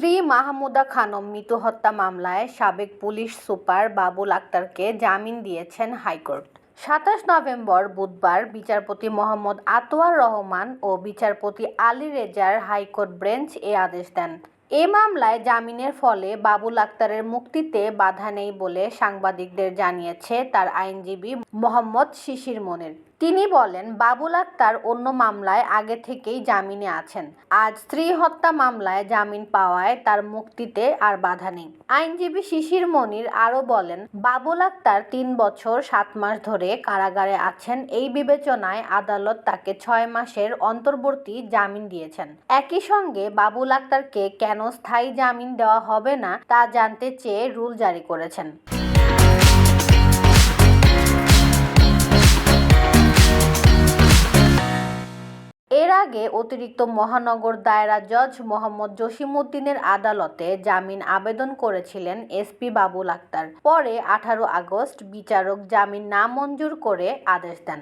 স্ত্রী মাহমুদা খানম মৃত্যু হত্যা মামলায় সাবেক পুলিশ সুপার বাবুল আক্তারকে জামিন দিয়েছেন হাইকোর্ট। ২৭ নভেম্বর বুধবার বিচারপতি মোহাম্মদ আতোয়ার রহমান ও বিচারপতি আলী রেজার হাইকোর্ট বেঞ্চ এ আদেশ দেন। এ মামলায় জামিনের ফলে বাবুল আক্তারের মুক্তিতে বাধা নেই বলে সাংবাদিকদের জানিয়েছে তার আইনজীবী মোহাম্মদ শিশির মনির। তিনি বলেন, বাবুল আক্তার অন্য মামলায় আগে থেকেই জামিনে আছেন। আজ স্ত্রী হত্যা মামলায় জামিন পাওয়ায় তার মুক্তিতে আর বাধা নেই। আইনজীবী শিশির মনির আরও বলেন, বাবুল আক্তার ৩ বছর ৭ মাস ধরে কারাগারে আছেন। এই বিবেচনায় আদালত তাকে ৬ মাসের অন্তর্বর্তী জামিন দিয়েছেন। একই সঙ্গে বাবুল আক্তারকে কেন স্থায়ী জামিন দেওয়া হবে না তা জানতে চেয়ে রুল জারি করেছেন। এর আগে অতিরিক্ত মহানগর দায়রা জজ মোহাম্মদ জসিমউদ্দিনের আদালতে জামিন আবেদন করেছিলেন এসপি বাবুল আক্তার। পরে ১৮ আগস্ট বিচারক জামিন নামঞ্জুর করে আদেশ দেন।